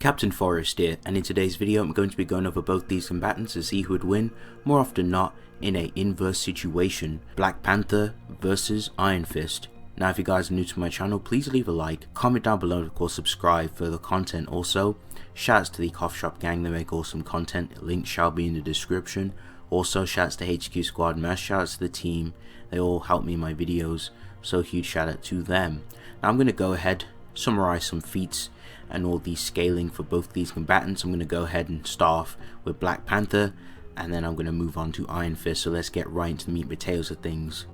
Captain Forrest here, and in today's video I'm going to be going over both these combatants to see who would win, more often than not, in a inverse situation. Black Panther versus Iron Fist. Now if you guys are new to my channel, please leave a like, comment down below, and of course subscribe for the content also. Shouts to the Cough Shop gang, they make awesome content, link shall be in the description. Also shouts to HQ Squad, mass shouts to the team, they all help me in my videos, so huge shout out to them. Now I'm going to go ahead, summarize some feats and all the scaling for both these combatants. I'm going to go ahead and start off with Black Panther, and then I'm going to move on to Iron Fist, so let's get right into the meat and potatoes of things.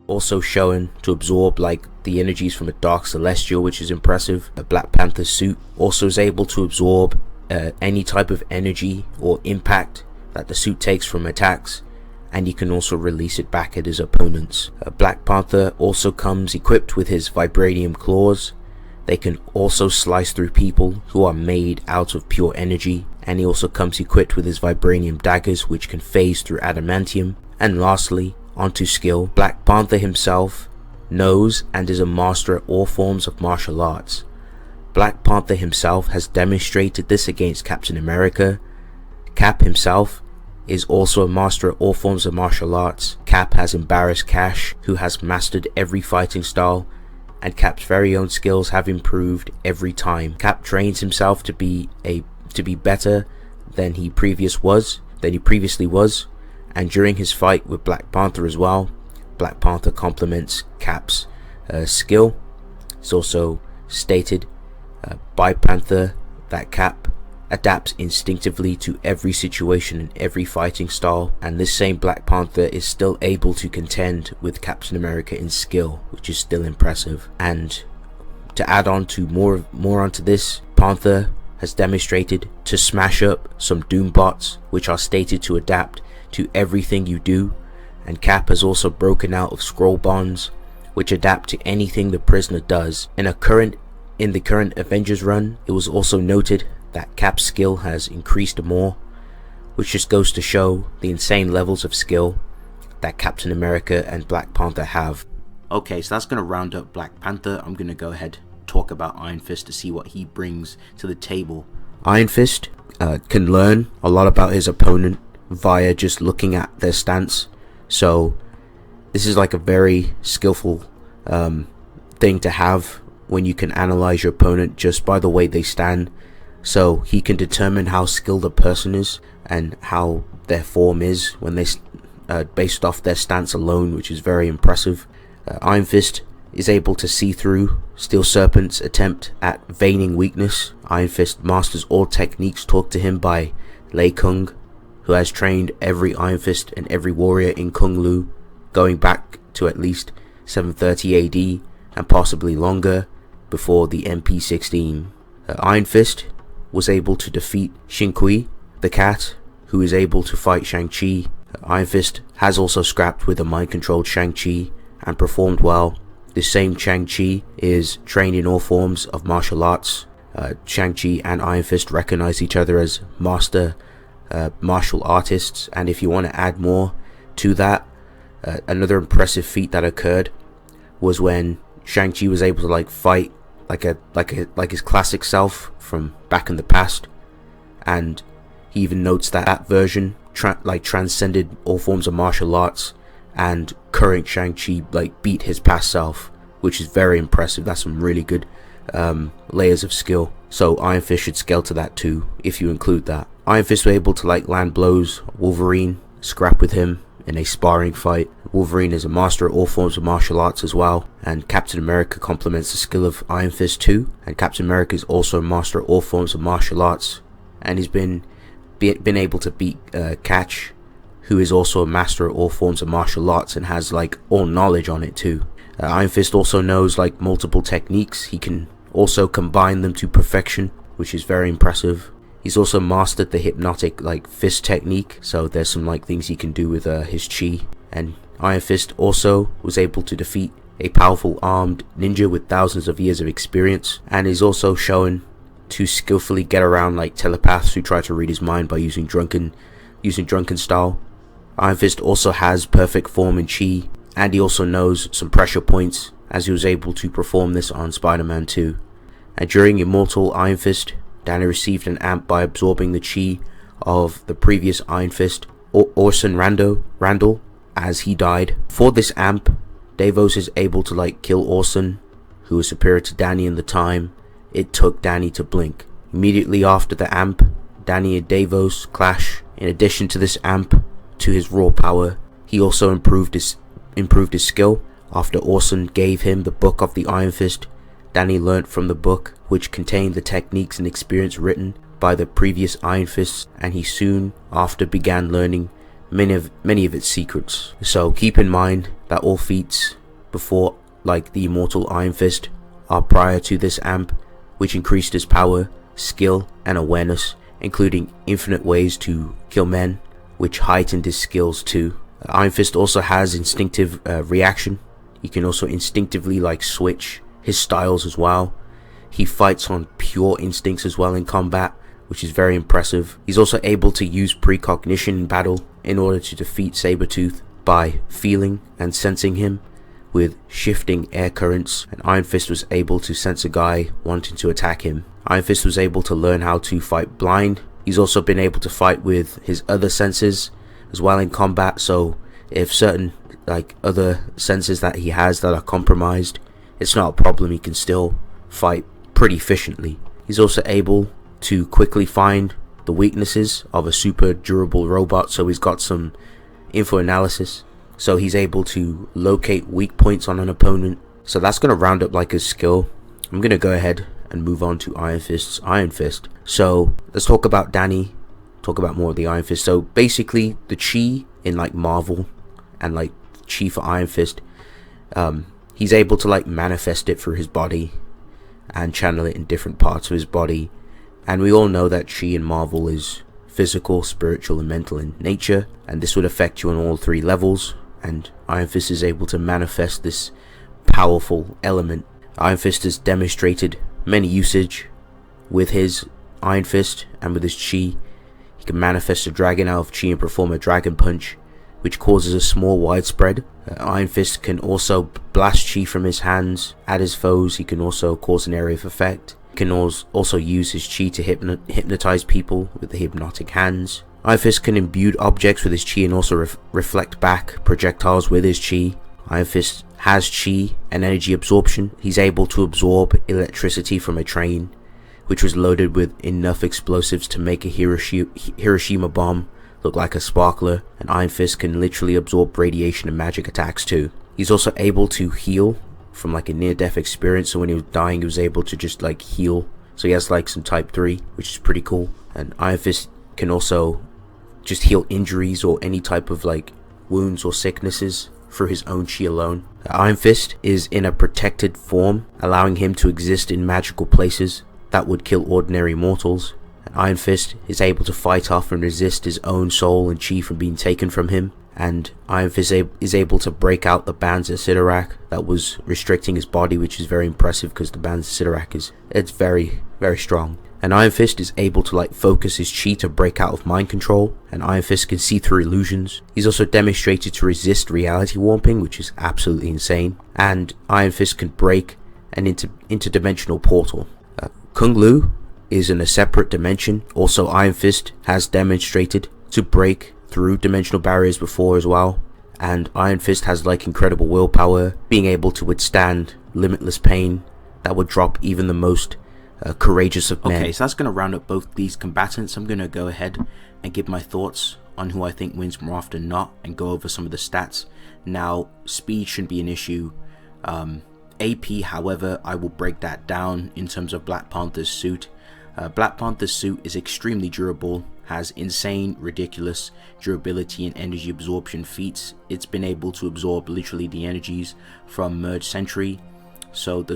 Also showing to absorb like the energies from a Dark Celestial, which is impressive. A Black Panther suit also is able to absorb any type of energy or impact that the suit takes from attacks, and he can also release it back at his opponents. Black Panther also comes equipped with his vibranium claws. They can also slice through people who are made out of pure energy, and he also comes equipped with his vibranium daggers, which can phase through adamantium. And lastly, onto skill, Black Panther himself knows and is a master at all forms of martial arts. Black Panther himself has demonstrated this against Captain America. Cap himself is also a master at all forms of martial arts. Cap has embarrassed Cash, who has mastered every fighting style, and Cap's very own skills have improved every time. Cap trains himself to be better than he previously was, and during his fight with Black Panther as well, Black Panther complements Cap's skill. It's also stated by Panther that Cap adapts instinctively to every situation and every fighting style, and this same Black Panther is still able to contend with Captain America in skill, which is still impressive. And to add on to more onto this, Panther has demonstrated to smash up some Doom bots, which are stated to adapt to everything you do, and Cap has also broken out of scroll bonds, which adapt to anything the prisoner does. In the current Avengers run, it was also noted that Cap's skill has increased more, which just goes to show the insane levels of skill that Captain America and Black Panther have. Okay, so that's going to round up Black Panther. I'm going to go ahead and talk about Iron Fist to see what he brings to the table. Iron Fist can learn a lot about his opponent via just looking at their stance, so this is like a very skillful thing to have when you can analyze your opponent just by the way they stand. So he can determine how skilled a person is and how their form is when they based off their stance alone, which is very impressive. Iron Fist is able to see through Steel Serpent's attempt at feigning weakness. Iron Fist masters all techniques taught to him by Lei Kung, who has trained every Iron Fist and every warrior in Kung Lu, going back to at least 730 AD and possibly longer, before the MP16. Iron Fist was able to defeat Shin-Kui, the cat, who is able to fight Shang-Chi. Iron Fist has also scrapped with a mind-controlled Shang-Chi and performed well. This same Shang-Chi is trained in all forms of martial arts. Shang-Chi and Iron Fist recognize each other as master martial artists, and if you want to add more to that, another impressive feat that occurred was when Shang-Chi was able to like fight like his classic self from back in the past, and he even notes that version transcended all forms of martial arts, and current Shang-Chi beat his past self, which is very impressive. That's some really good layers of skill. So Iron Fist should scale to that too, if you include that. Iron Fist were able to land blows. Wolverine scrap with him in a sparring fight. Wolverine is a master at all forms of martial arts as well, and Captain America complements the skill of Iron Fist too, and Captain America is also a master at all forms of martial arts, and he's been able to beat Catch, who is also a master at all forms of martial arts and has all knowledge on it too. Iron Fist also knows multiple techniques. He can also combine them to perfection, which is very impressive. He's also mastered the hypnotic fist technique, so there's some things he can do with his chi. And Iron Fist also was able to defeat a powerful armed ninja with thousands of years of experience, and is also shown to skillfully get around telepaths who try to read his mind by using drunken style. Iron Fist also has perfect form and chi, and he also knows some pressure points, as he was able to perform this on Spider-Man 2. And during Immortal Iron Fist, Danny received an amp by absorbing the chi of the previous Iron Fist, Orson Randall, as he died. For this amp, Davos is able to like kill Orson, who was superior to Danny in the time it took Danny to blink. Immediately after the amp, Danny and Davos clash. In addition to this amp to his raw power, he also improved his skill. After Orson gave him the book of the Iron Fist, Danny learnt from the book, which contained the techniques and experience written by the previous Iron Fists, and he soon after began learning many of its secrets. So keep in mind that all feats before like the immortal Iron Fist are prior to this amp, which increased his power, skill and awareness, including infinite ways to kill men, which heightened his skills too. Iron Fist also has instinctive reaction. He can also instinctively like switch his styles as well. He fights on pure instincts as well in combat, which is very impressive. He's also able to use precognition in battle in order to defeat Sabretooth by feeling and sensing him with shifting air currents, and Iron Fist was able to sense a guy wanting to attack him. Iron Fist was able to learn how to fight blind. He's also been able to fight with his other senses as well in combat, so if certain like other senses that he has that are compromised, it's not a problem, he can still fight pretty efficiently. He's also able to quickly find the weaknesses of a super durable robot, so he's got some info analysis, so he's able to locate weak points on an opponent. So that's going to round up like his skill. I'm going to go ahead and move on to Iron Fist's Iron Fist. So let's talk about Danny, talk about more of the Iron Fist. So basically the chi in like Marvel and like chi for Iron Fist, he's able to like manifest it through his body and channel it in different parts of his body. And we all know that chi in Marvel is physical, spiritual and mental in nature, and this would affect you on all three levels, and Iron Fist is able to manifest this powerful element. Iron Fist has demonstrated many usage with his Iron Fist and with his chi. He can manifest a dragon out of chi and perform a dragon punch, which causes a small widespread. Iron Fist can also blast chi from his hands at his foes. He can also cause an area of effect. He can also use his chi to hypnotize people with the hypnotic hands. Iron Fist can imbue objects with his chi and also reflect back projectiles with his chi. Iron Fist has chi and energy absorption. He's able to absorb electricity from a train, which was loaded with enough explosives to make a Hiroshima bomb look like a sparkler. And Iron Fist can literally absorb radiation and magic attacks too. He's also able to heal from like a near-death experience, so when he was dying he was able to just like heal. So he has like some type 3, which is pretty cool. And Iron Fist can also just heal injuries or any type of like wounds or sicknesses through his own chi alone. Iron Fist is in a protected form, allowing him to exist in magical places that would kill ordinary mortals. And Iron Fist is able to fight off and resist his own soul and chi from being taken from him. And Iron Fist is able to break out the bands of Sidorak that was restricting his body, which is very impressive because the bands of Sidorak it's very, very strong. And Iron Fist is able to like focus his chi to break out of mind control, and Iron Fist can see through illusions. He's also demonstrated to resist reality warping, which is absolutely insane. And Iron Fist can break an interdimensional portal. Kung Lu is in a separate dimension. Also, Iron Fist has demonstrated to break through dimensional barriers before as well. And Iron Fist has like incredible willpower, being able to withstand limitless pain that would drop even the most courageous of men. Okay, so that's going to round up both these combatants. I'm going to go ahead and give my thoughts on who I think wins more often than not, and go over some of the stats. Now, speed shouldn't be an issue. AP, however, I will break that down in terms of Black Panther's suit. Black Panther's suit is extremely durable, has insane, ridiculous durability and energy absorption feats. It's been able to absorb literally the energies from Merge Sentry, so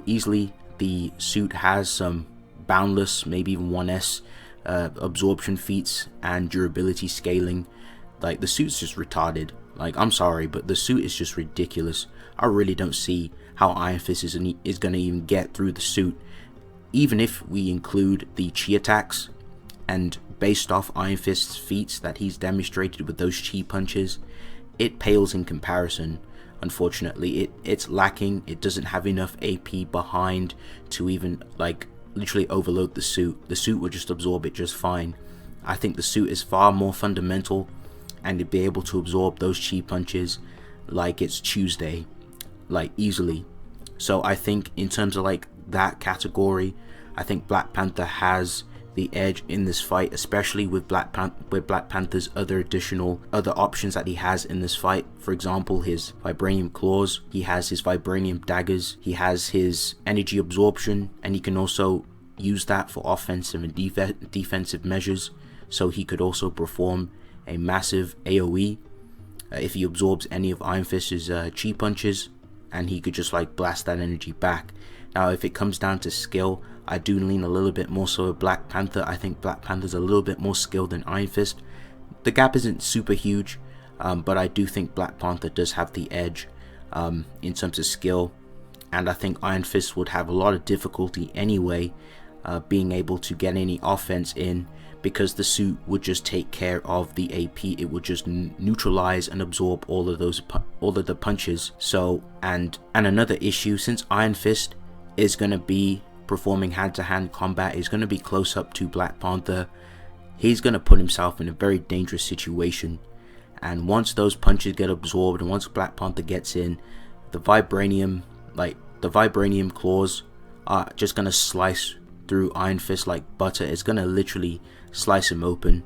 easily. The suit has some boundless, maybe even 1S absorption feats and durability scaling. Like, the suit's just retarded. Like, I'm sorry, but the suit is just ridiculous. I really don't see how Iron Fist is going to even get through the suit, even if we include the chi attacks. And based off Iron Fist's feats that he's demonstrated with those chi punches, it pales in comparison. Unfortunately, it's lacking. It doesn't have enough AP behind to even like literally overload the suit. The suit would just absorb it just fine. I think the suit is far more fundamental, and to be able to absorb those chi punches like it's Tuesday, like easily. So I think in terms of like that category, I think Black Panther has the edge in this fight, especially with Black Panther's other options that he has in this fight. For example, his vibranium claws, he has his vibranium daggers, he has his energy absorption, and he can also use that for offensive and defensive measures. So he could also perform a massive AoE if he absorbs any of Iron Fist's chi punches, and he could just like blast that energy back. Now if it comes down to skill, I do lean a little bit more so with Black Panther. I think Black Panther's a little bit more skilled than Iron Fist. The gap isn't super huge, but I do think Black Panther does have the edge in terms of skill, and I think Iron Fist would have a lot of difficulty anyway being able to get any offense in, because the suit would just take care of the AP. It would just neutralize and absorb all of the punches. So and another issue, since Iron Fist is going to be performing hand-to-hand combat, is going to be close up to Black Panther, he's going to put himself in a very dangerous situation. And once those punches get absorbed, and once Black Panther gets in, the vibranium claws are just going to slice through Iron Fist like butter. It's going to literally slice him open.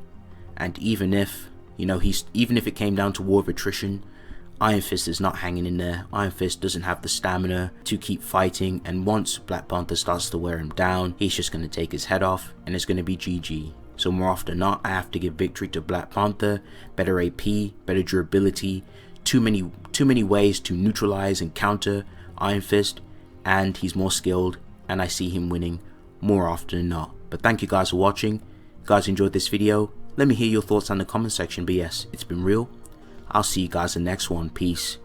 And even if, even if it came down to war of attrition, Iron Fist is not hanging in there. Iron Fist doesn't have the stamina to keep fighting, and once Black Panther starts to wear him down, he's just going to take his head off, and it's going to be GG. So more often than not, I have to give victory to Black Panther. Better AP, better durability, too many ways to neutralize and counter Iron Fist, and he's more skilled, and I see him winning more often than not. But thank you guys for watching. If you guys enjoyed this video, let me hear your thoughts in the comment section. But yes, it's been real. I'll see you guys in the next one. Peace.